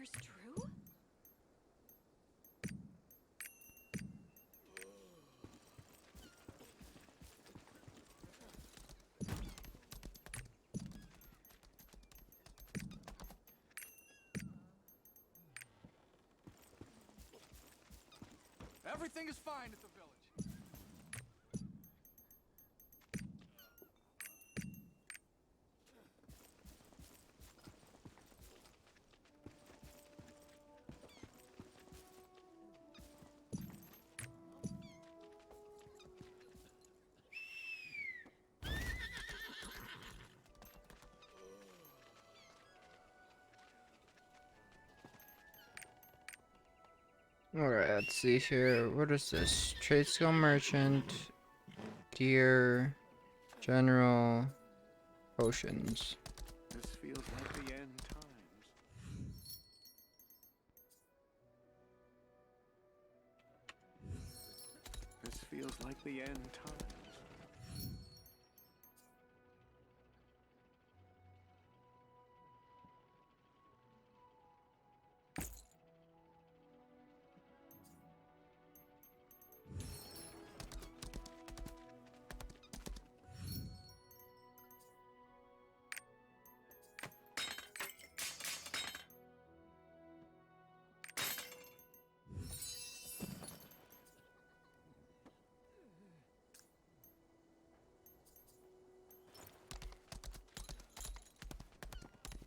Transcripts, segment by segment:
rumors true? Everything is fine at the village. Alright, let's see here. What is this? Trade skill merchant, gear, general, potions. This feels like the end times. This feels like the end times.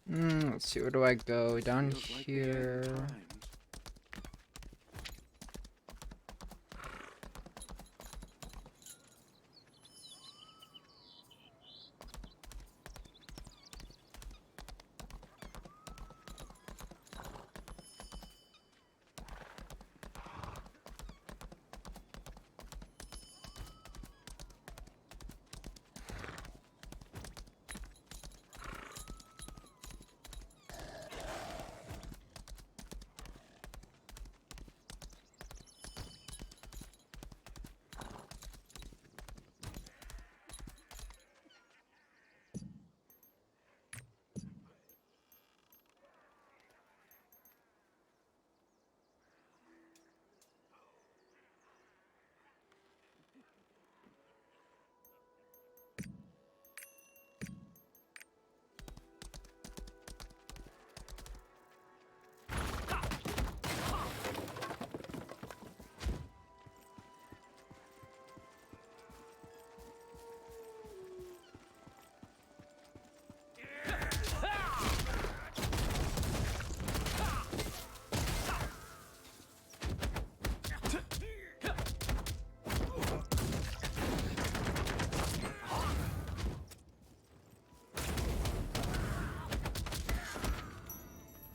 Let's see, where do I go? Down Feels like the end here. times.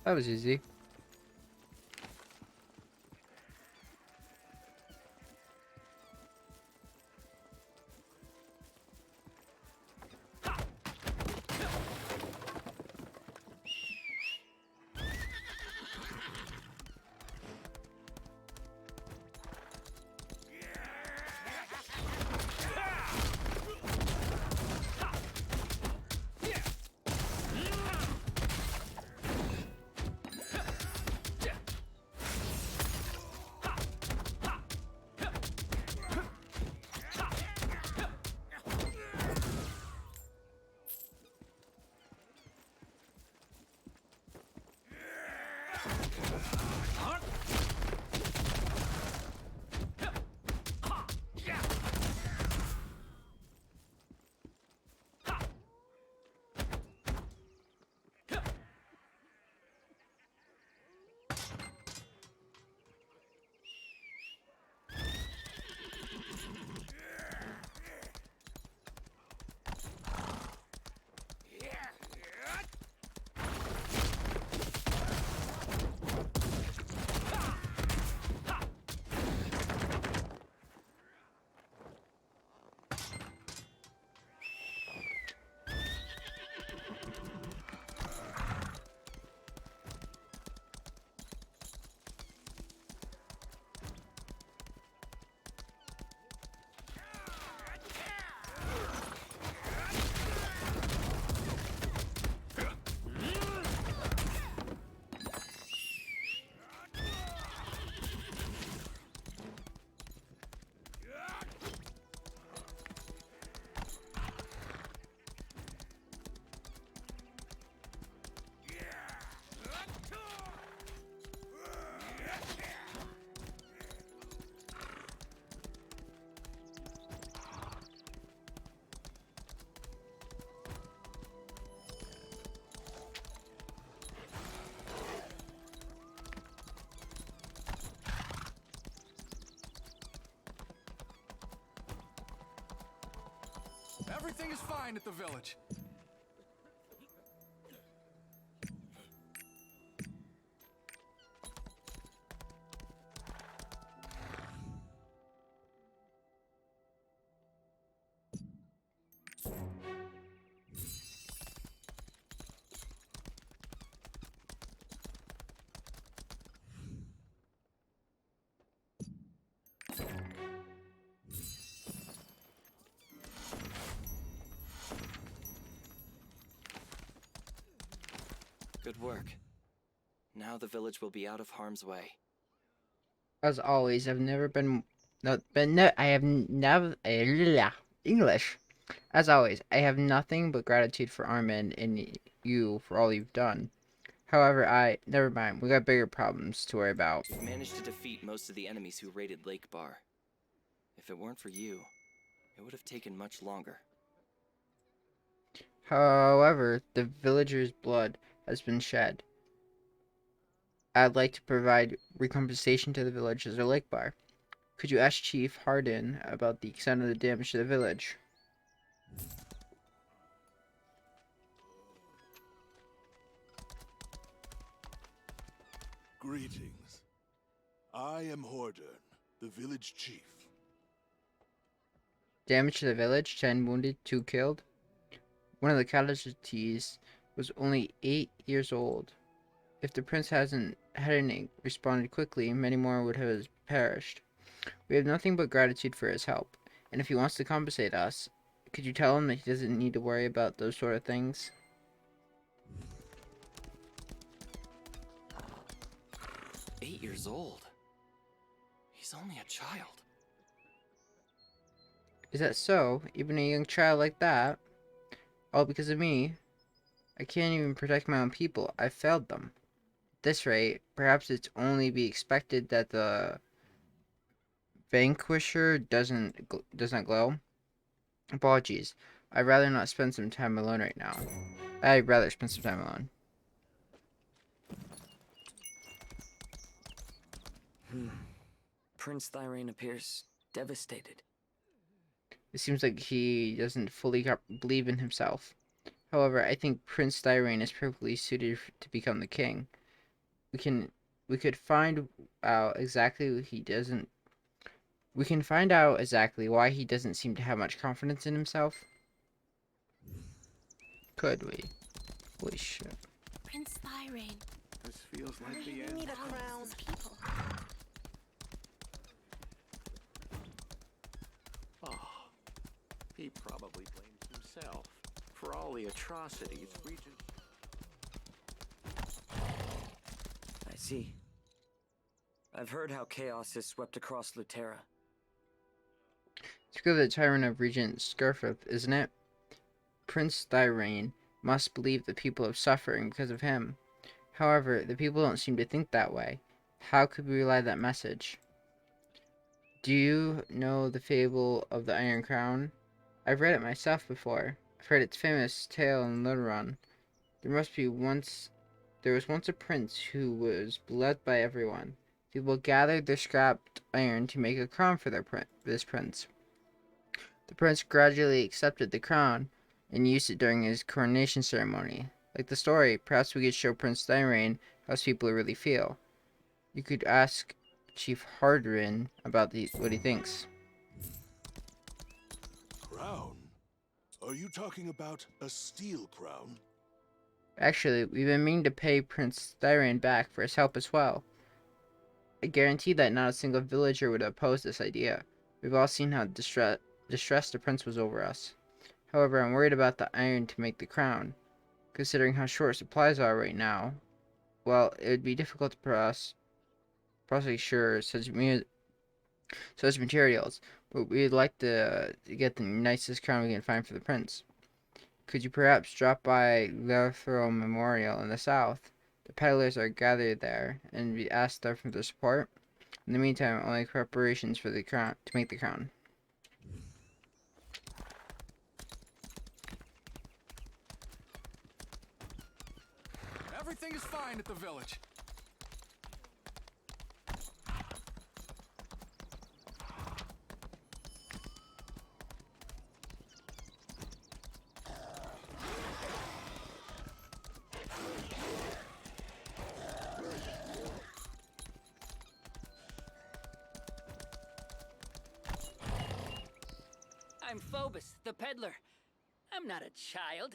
That was easy. Everything is fine at the village. Good work. Now the village will be out of harm's way. As always, I've never been, I have never, English. As always, I have nothing but gratitude for Armin and you for all you've done. However, never mind, we got bigger problems to worry about. We've managed to defeat most of the enemies who raided Lake Bar. If it weren't for you, it would have taken much longer. However, the villagers' blood has been shed. I'd like to provide recompensation to the villagers of Lake Bar. Could you ask Chief Hardin about the extent of the damage to the village? Greetings. I am Hordern, the village chief. Damage to the village, 10 wounded, 2 killed. One of the casualties was only 8 years old. If the prince hadn't responded quickly, many more would have perished. We have nothing but gratitude for his help, and if he wants to compensate us, could you tell him that he doesn't need to worry about those sort of things? 8 years old? He's only a child. Is that so? Even a young child like that? All because of me? I can't even protect my own people. I failed them. At this rate, perhaps it's only be expected that the Vanquisher does not glow. Apologies. I'd rather not spend some time alone right now. I'd rather spend some time alone. Prince Thirain appears devastated. It seems like he doesn't fully believe in himself. However, I think Prince Thirain is perfectly suited to become the king. We could find out exactly why he doesn't seem to have much confidence in himself. Could we? Holy shit. Prince Thirain. This feels like the You end. need a crown. People. Oh, he probably blames himself for all the atrocities Regent. I see. I've heard how chaos has swept across Lutera. It's because of the tyrant of Regent Skirfith, isn't it? Prince Thirain must believe the people are suffering because of him. However, the people don't seem to think that way. How could we relay that message? Do you know the fable of the Iron Crown? I've read it myself before. I've heard its famous tale in Lutera. There was once a prince who was beloved by everyone. People gathered their scrapped iron to make a crown for this prince. The prince gradually accepted the crown and used it during his coronation ceremony. Like the story, perhaps we could show Prince Thirain how people really feel. You could ask Chief Hardin about what he thinks. Crown? Are you talking about a steel crown? Actually, we've been meaning to pay Prince Thirain back for his help as well. I guarantee that not a single villager would oppose this idea. We've all seen how distressed the prince was over us. However, I'm worried about the iron to make the crown. Considering how short supplies are right now, well, it would be difficult to procure such materials, but we'd like to get the nicest crown we can find for the prince. Could you perhaps drop by Lethro Memorial in the south? The peddlers are gathered there, and we ask them for their support. In the meantime, I'll make preparations for the crown to make the crown. Everything is fine at the village. I'm Phobos, the peddler. I'm not a child.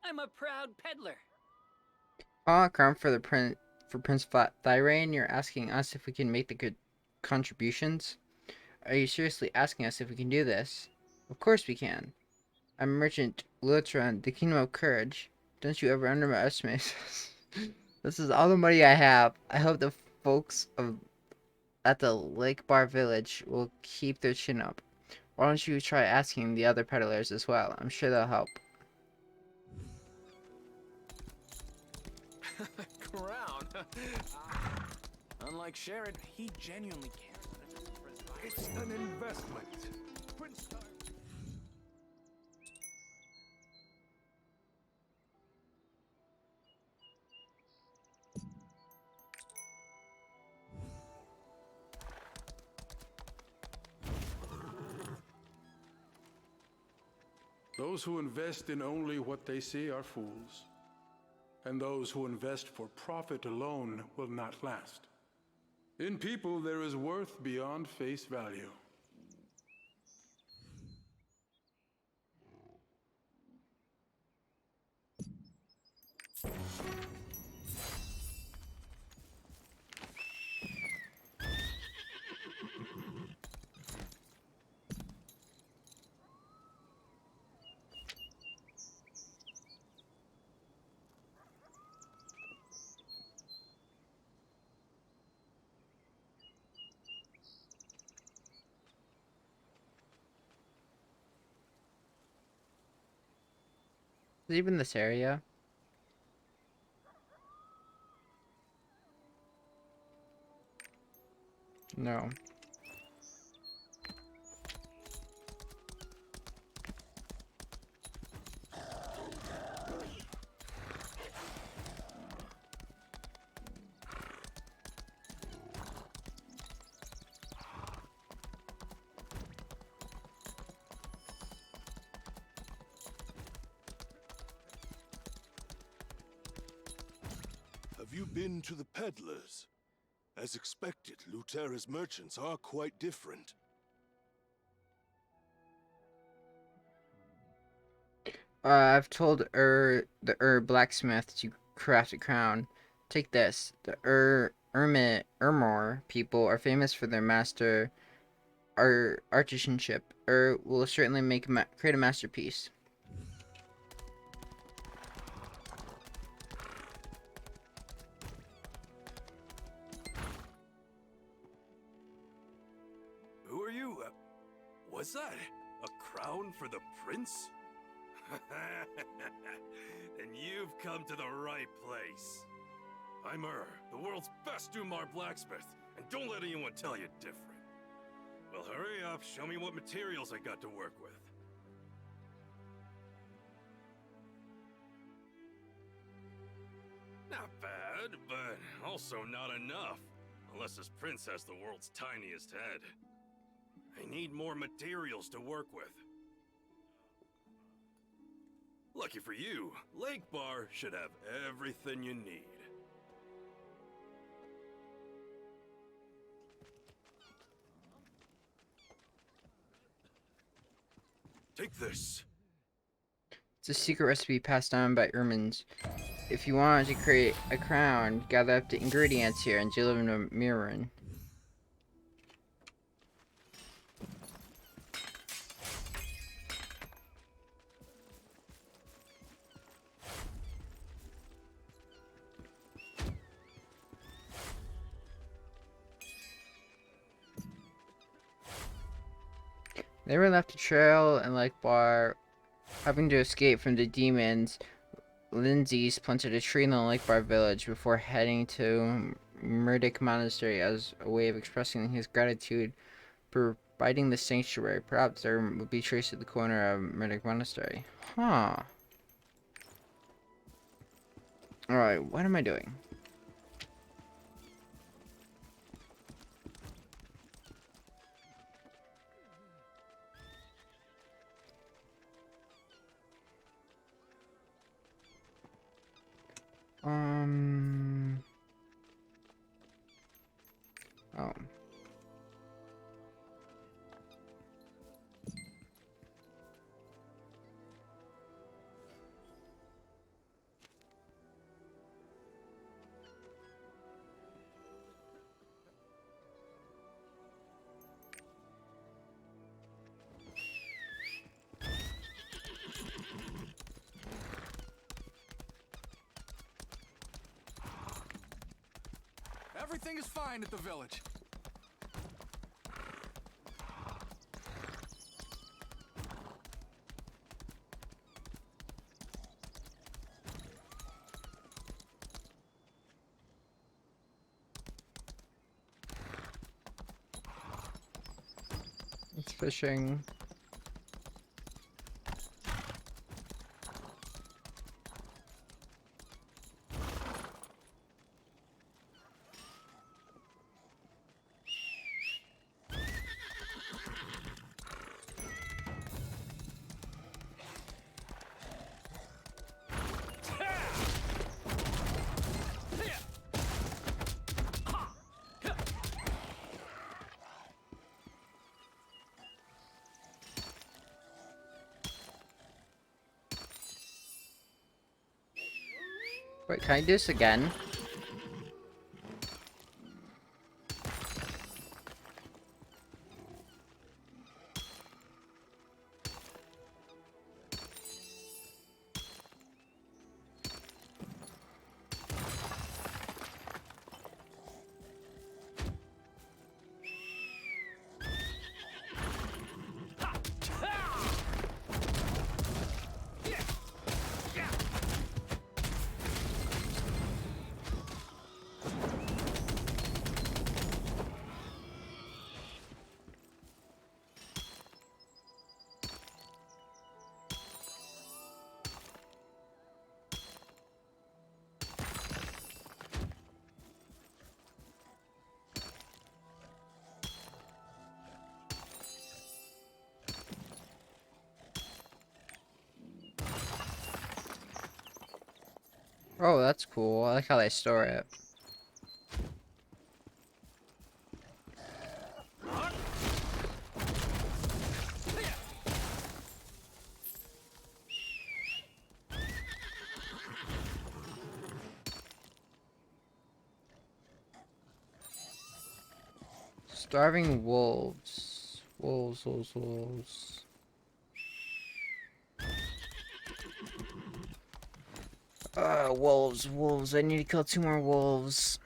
I'm a proud peddler. Crown for the Prince Thyrain, you're asking us if we can make the good contributions? Are you seriously asking us if we can do this? Of course we can. I'm Merchant Lutron, the Kingdom of Courage. Don't you ever underestimate this is all the money I have. I hope the folks at the Lake Bar Village will keep their chin up. Why don't you try asking the other peddlers as well? I'm sure they'll help. Crown. Unlike Sharon, he genuinely cares. It's an investment. Prince Those who invest in only what they see are fools, and those who invest for profit alone will not last. In people, there is worth beyond face value. Is it even this area? No. Have you been to the peddlers? As expected, Lutera's merchants are quite different. I've told the blacksmith to craft a crown. Take this. The Ermor people are famous for their master artisanship. Will certainly create a masterpiece. Who are you? What's that? A crown for the prince? Then you've come to the right place. I'm the world's best Umar blacksmith, and don't let anyone tell you different. Well, hurry up, show me what materials I got to work with. Not bad, but also not enough. Unless this prince has the world's tiniest head. I need more materials to work with. Lucky for you, Lake Bar should have everything you need. Take this. It's a secret recipe passed down by Ermins. If you want to create a crown, gather up the ingredients here and deliver them to Mirren. They were left a trail in Lake Bar, having to escape from the demons. Lindsay's planted a tree in the Lake Bar village before heading to Murdic Monastery as a way of expressing his gratitude for providing the sanctuary. Perhaps there will be trace at the corner of Murdic Monastery. Huh. Alright, what am I doing? Oh. Everything is fine at the village. It's fishing. Wait, can I do this again? Oh, that's cool. I like how they store it. Starving wolves. Wolves. Wolves. I need to kill 2 more wolves.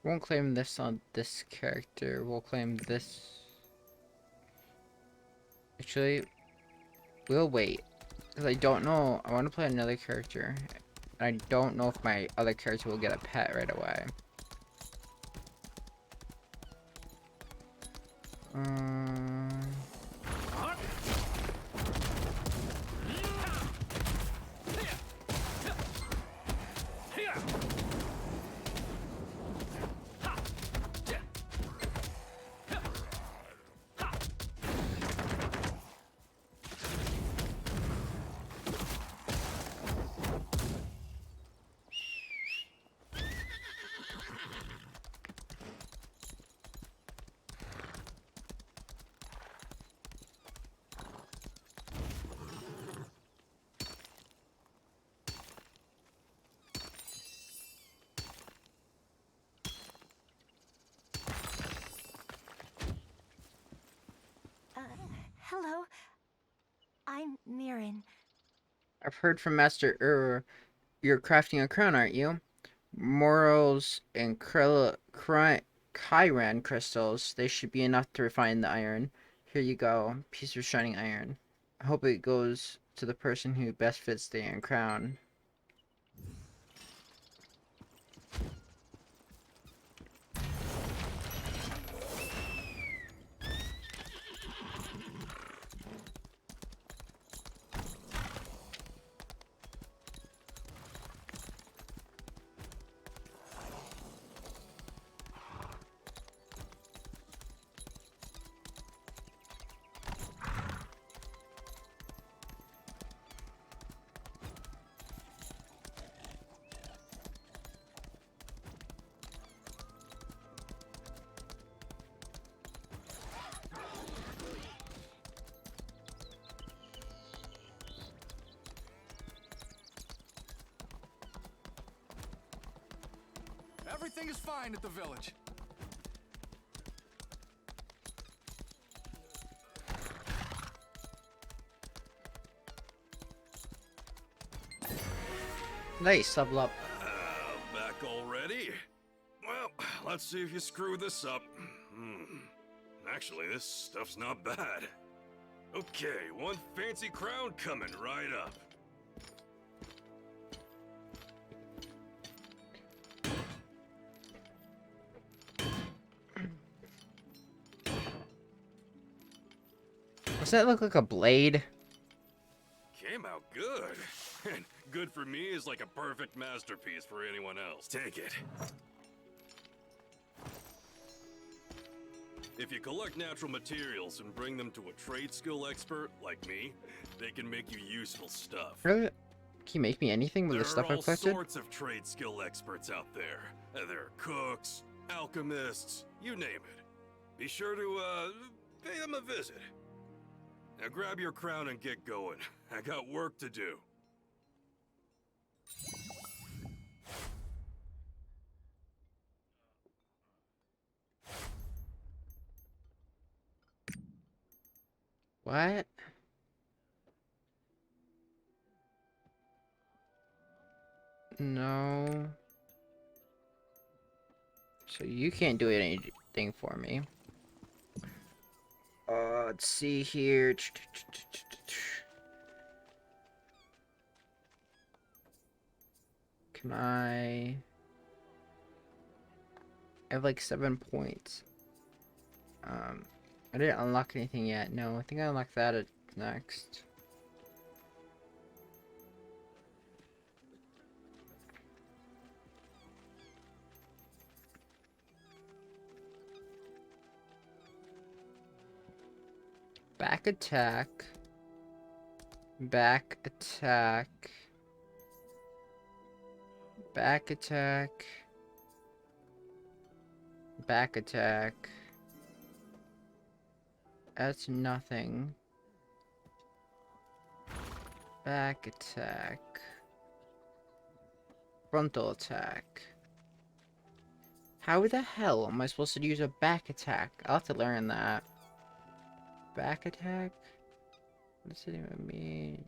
Won't claim this on this character. We'll claim this. Actually, we'll wait. Because I don't know. I want to play another character. I don't know if my other character will get a pet right away. Hello. I'm Mirren. I've heard from Master you're crafting a crown, aren't you? Morals and Kyran crystals. They should be enough to refine the iron. Here you go. Piece of shining iron. I hope it goes to the person who best fits the iron crown. Everything is fine at the village. Nice, level up. Back already? Well, let's see if you screw this up. Actually, this stuff's not bad. Okay, one fancy crown coming right up. Does that look like a blade? Came out good. And good for me is like a perfect masterpiece for anyone else. Take it. If you collect natural materials and bring them to a trade skill expert like me, they can make you useful stuff. Really? Can you make me anything with the stuff I've There are all collected? sorts of trade skill experts out there. There are cooks, alchemists, you name it. Be sure to, pay them a visit. Now grab your crown and get going. I got work to do. What? No. So you can't do anything for me. Let's see here. Can I have like 7 points. I didn't unlock anything yet. No, I think I unlocked that next. Back attack. Back attack. Back attack. Back attack. That's nothing. Back attack. Frontal attack. How the hell am I supposed to use a back attack? I'll have to learn that. Back attack? What does it even mean?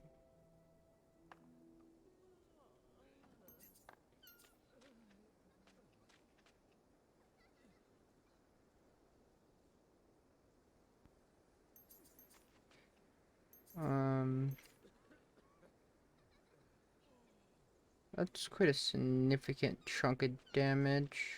That's quite a significant chunk of damage.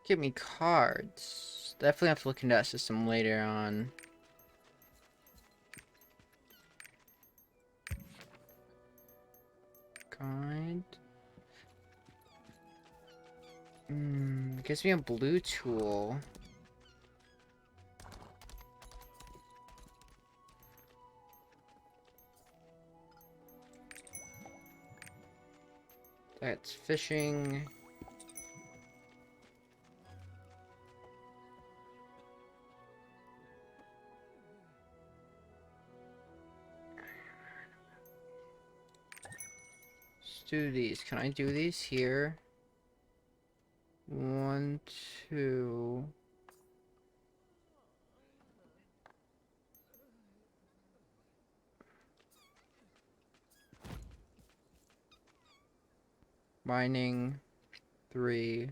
Give me cards. Definitely have to look into that system later on. Guide. Gives me a blue tool. That's fishing. Do these. Can I do these here? 1, 2. Mining 3.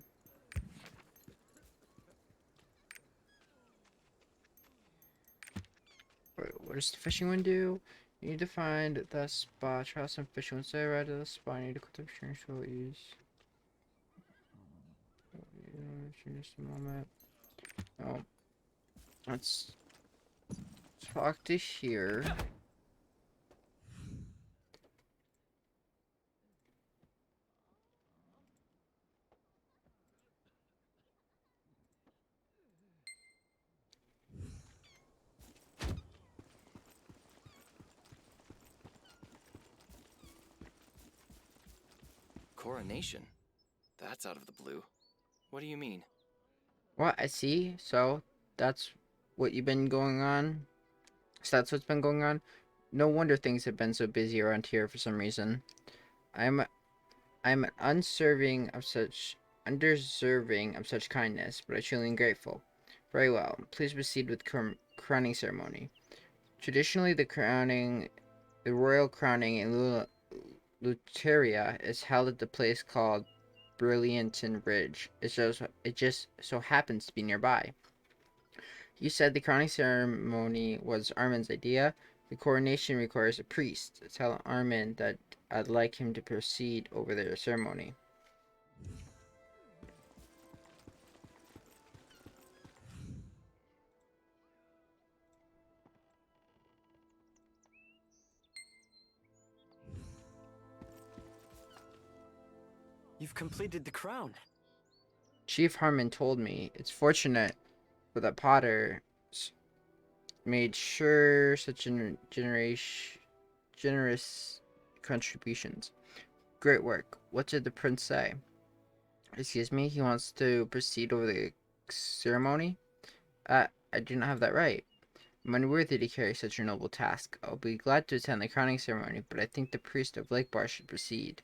Wait, what does the fishing one do? You need to find the spot, try some fishing. Once I arrive at the spot, you need to click the fishing tool use. Just a moment. Oh, let's talk to here. Coronation? That's out of the blue. What do you mean? What? I see. So that's what you've been going on. So that's what's been going on. No wonder things have been so busy around here for some reason. I'm undeserving of such kindness, but I truly am grateful. Very well. Please proceed with crowning ceremony. Traditionally, the royal crowning in Luteria is held at the place called Brillianton Ridge. It just so happens to be nearby. You said the crowning ceremony was Armin's idea. The coronation requires a priest. Tell Armin that I'd like him to proceed over their ceremony. You've completed the crown. Chief Harmon told me it's fortunate for that Potter made sure such generous contributions. Great work. What did the prince say? Excuse me, he wants to proceed over the ceremony? I do not have that right. I'm unworthy to carry such a noble task. I'll be glad to attend the crowning ceremony, but I think the priest of Lakebar should proceed.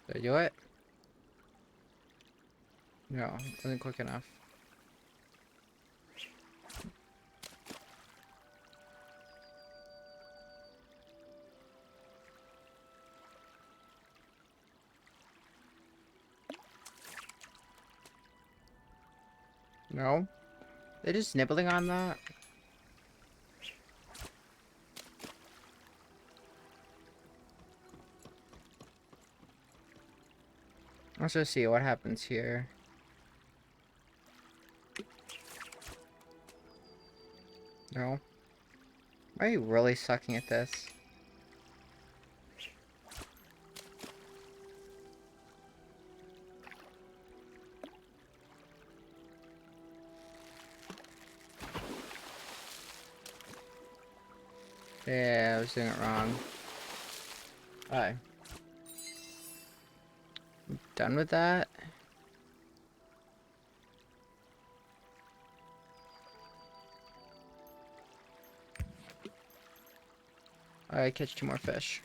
Did I do it? No, it wasn't quick enough. No? They're just nibbling on that? Let's just see what happens here. No? Are you really sucking at this? Yeah, I was doing it wrong. Alright. Done with that? Alright, catch 2 more fish.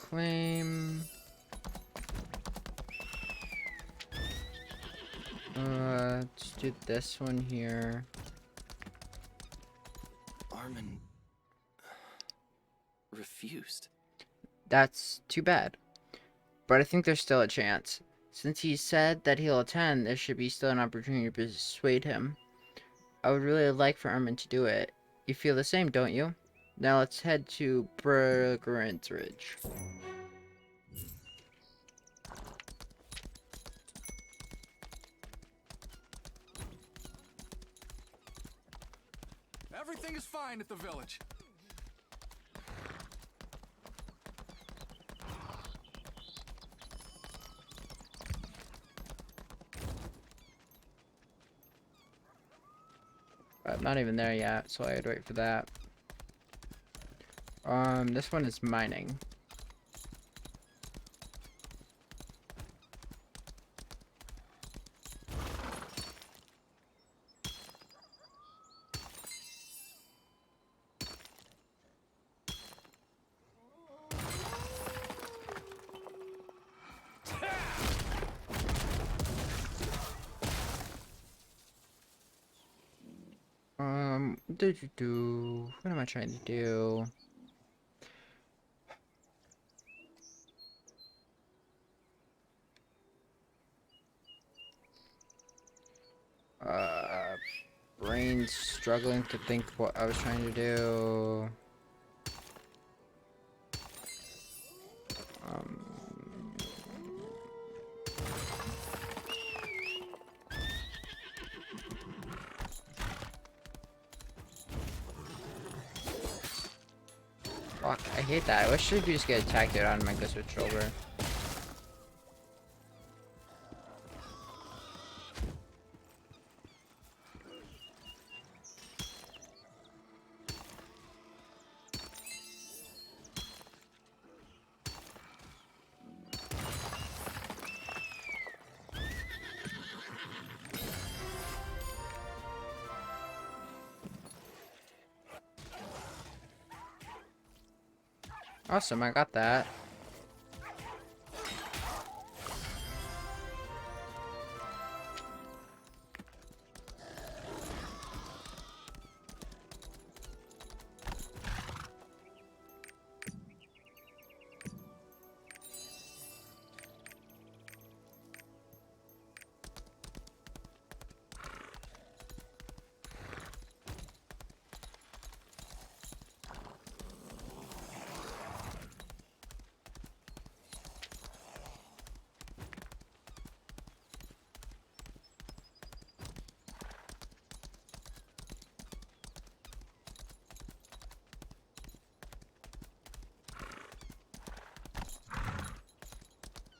claim. Let's do this one here. Armin refused. That's too bad. But I think there's still a chance. Since he said that he'll attend, there should be still an opportunity to persuade him. I would really like for Armin to do it. You feel the same, don't you? Now let's head to Bergerins Ridge. Everything is fine at the village. I'm not even there yet, so I'd wait for that. This one is mining. What am I trying to do? Brain's struggling to think what I was trying to do. Fuck, I hate that. I wish I could just get attacked out on my go switch over. Awesome, I got that.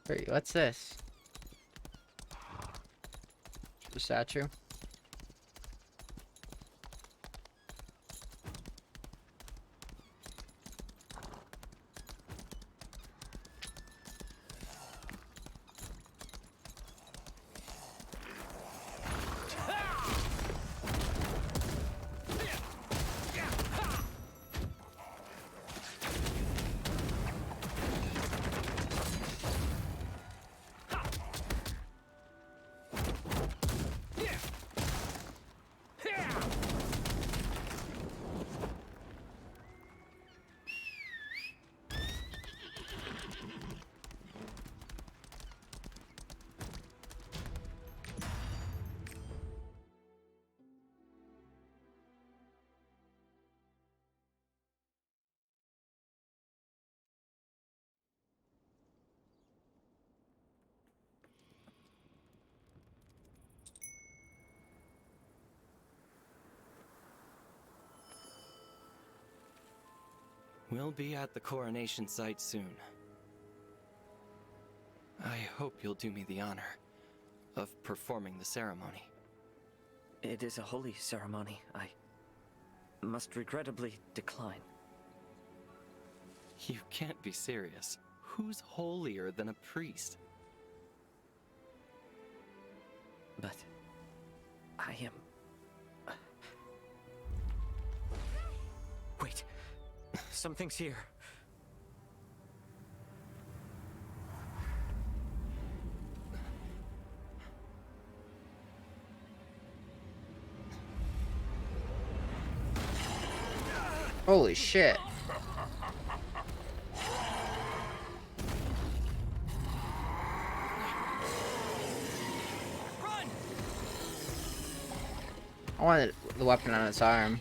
Wait, what's this? The statue? We'll be at the coronation site soon. I hope you'll do me the honor of performing the ceremony. It is a holy ceremony. I must regrettably decline. You can't be serious. Who's holier than a priest? But I am... Wait. Something's here. Holy shit. Run! I wanted the weapon on its arm.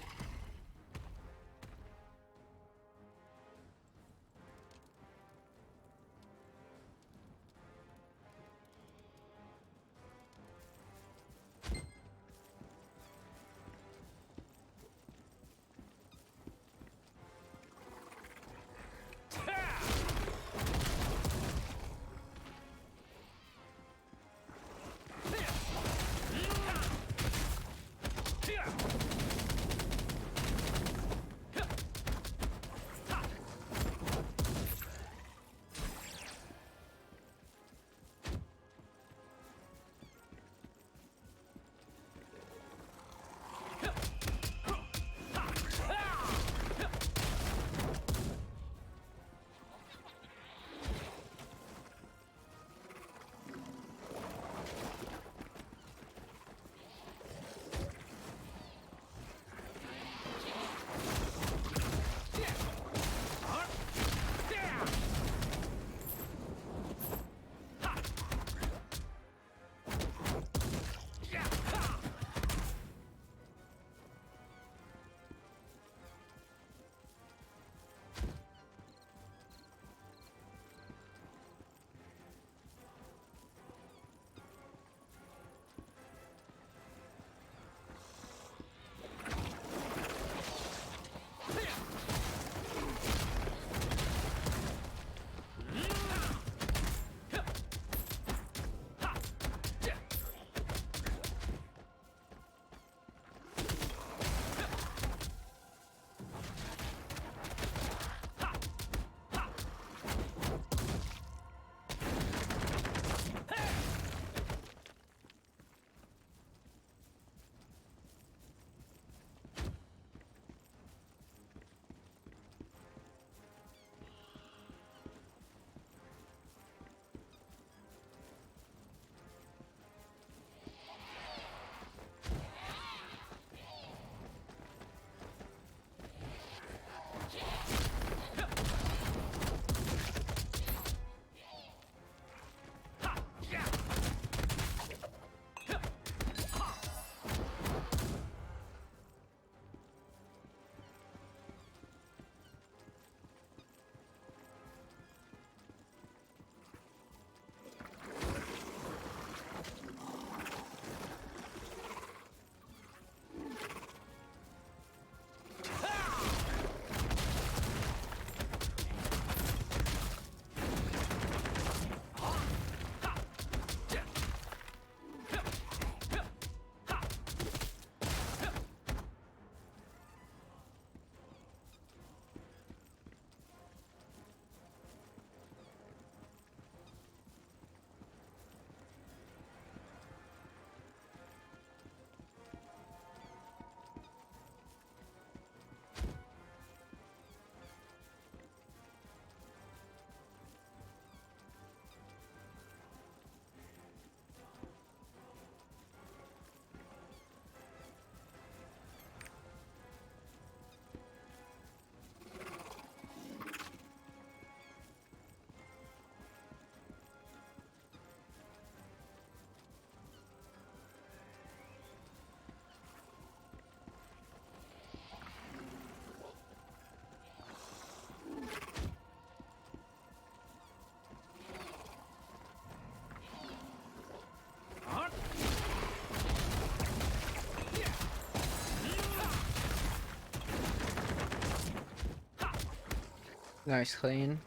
Nice clean.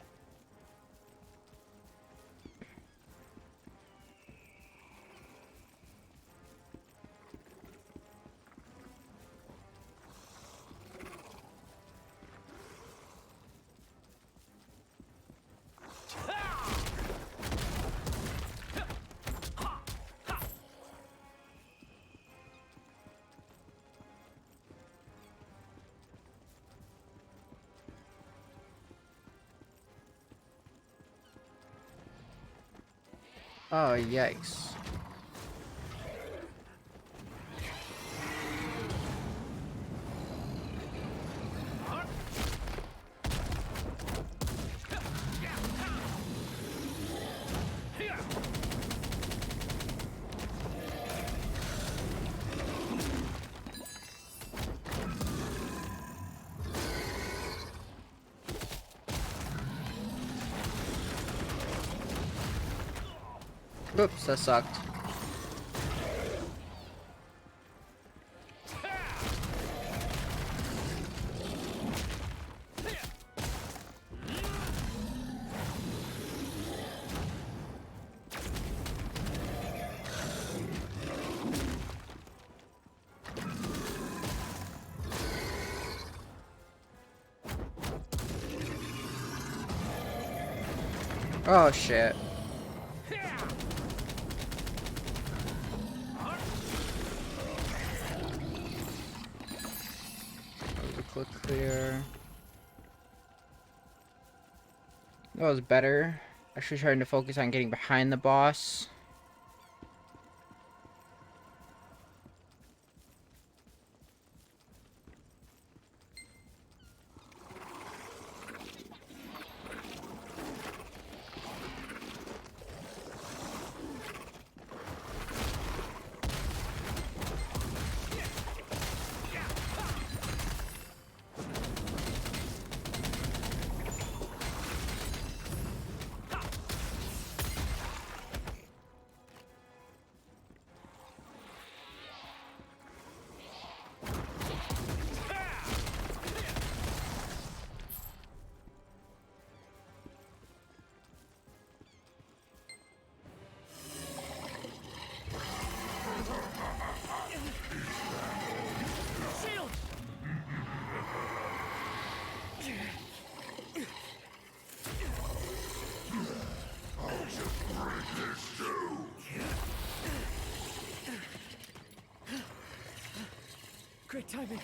Oh, yikes. Oops, that sucked. Oh shit. Click clear. That was better. Actually trying to focus on getting behind the boss. Great timing.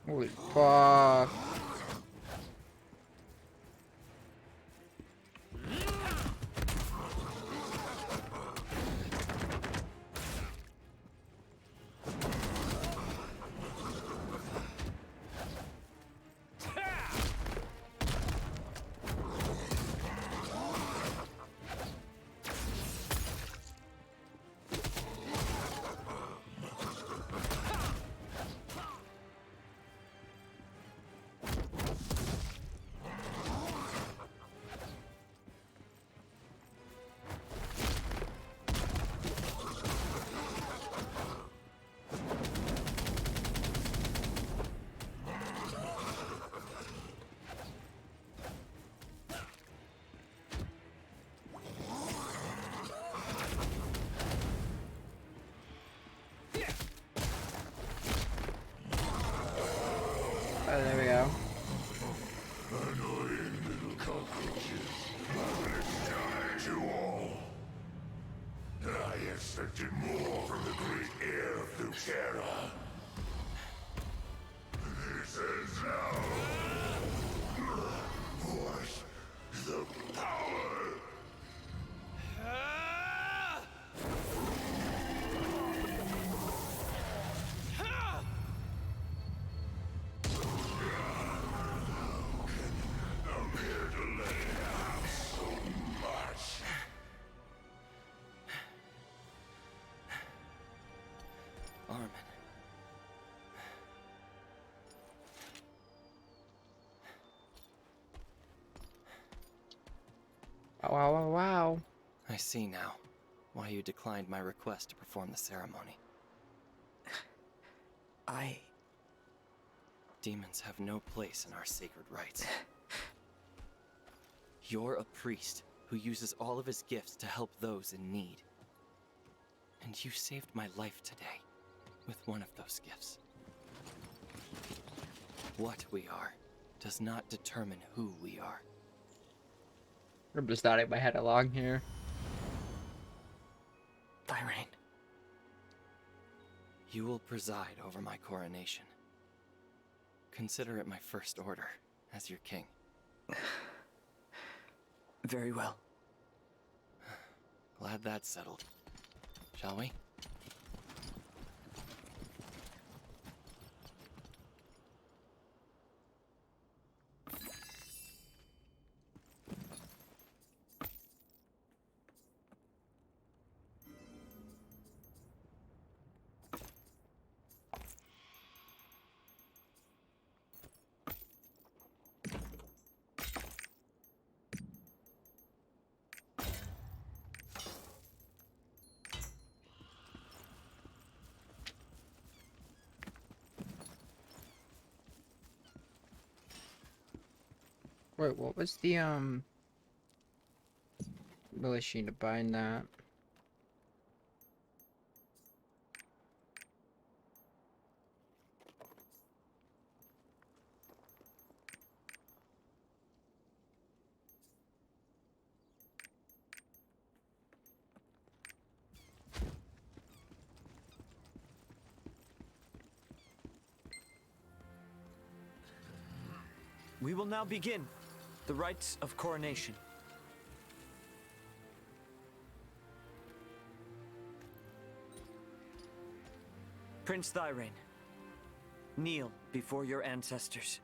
Holy fuck. Oh, there we go. I expected more from the great heir of Luterra. This is now. What? The power. I'm here to let it out so much. Armin. Wow, wow, wow. I see now why you declined my request to perform the ceremony. Demons have no place in our sacred rites. You're a priest who uses all of his gifts to help those in need. And you saved my life today with one of those gifts. What we are does not determine who we are. I'm just nodding my head along here. Thirain. You will preside over my coronation. Consider it my first order as your king. Very well. Glad that's settled. Shall we? Wait, what was the relation to bind that? We will now begin the rites of coronation. Prince Thirain, kneel before your ancestors.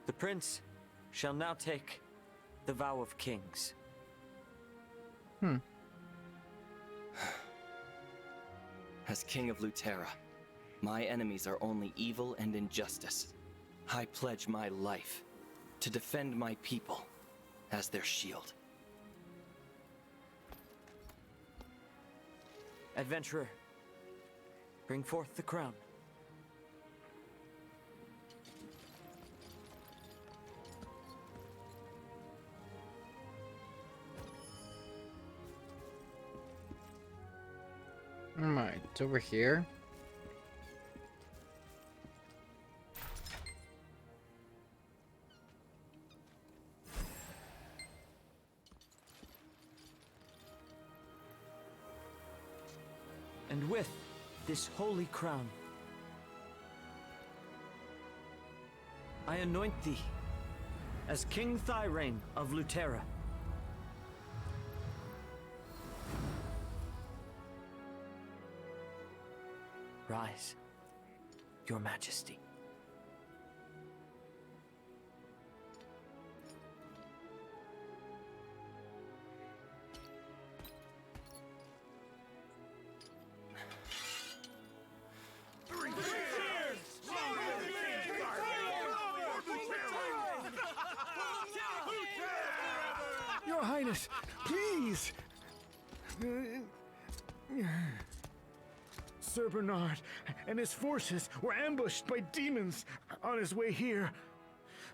The prince shall now take the vow of kings. As King of Lutera, my enemies are only evil and injustice. I pledge my life to defend my people as their shield. Adventurer, bring forth the crown. Alright, it's over here. And with this holy crown, I anoint thee as King Thirain of Lutera. Rise, Your Majesty. Your Highness, please! Sir Bernard and his forces were ambushed by demons on his way here.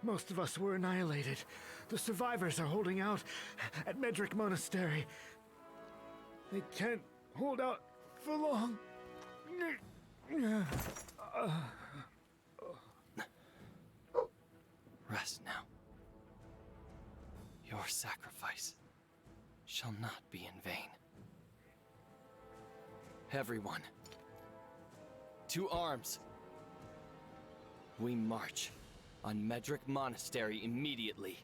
Most of us were annihilated. The survivors are holding out at Medric Monastery. They can't hold out for long. Rest now. Your sacrifice shall not be in vain. Everyone, to arms! We march on Medric Monastery immediately.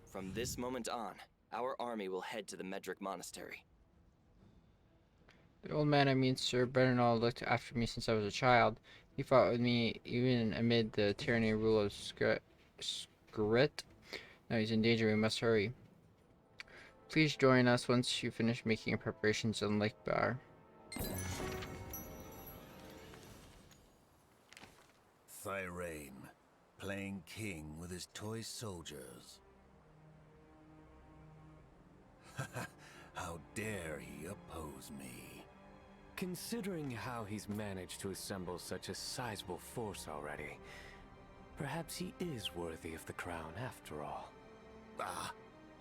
From this moment on, our army will head to the Medric Monastery. The old man I mean Sir Bernard looked after me since I was a child. He fought with me even amid the tyranny and rule of Skrit. Now he's in danger, we must hurry. Please join us once you finish making your preparations on Lake Bar. Thirain, playing king with his toy soldiers. How dare he knows me. Considering how he's managed to assemble such a sizable force already, perhaps he is worthy of the crown after all. Ah,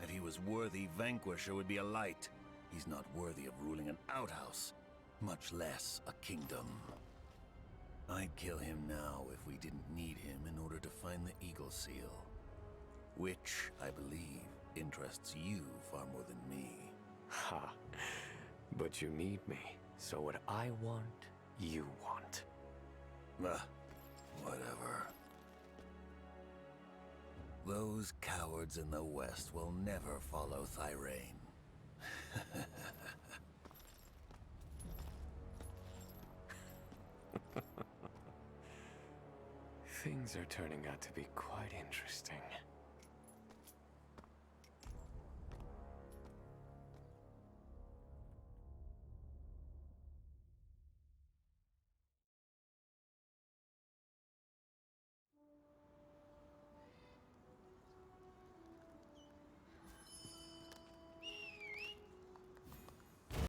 if he was worthy, Vanquisher would be a light. He's not worthy of ruling an outhouse, much less a kingdom. I'd kill him now if we didn't need him in order to find the Eagle Seal. Which, I believe, interests you far more than me. Ha. But you need me, so what I want, you want. Whatever. Those cowards in the West will never follow Thirain. Things are turning out to be quite interesting.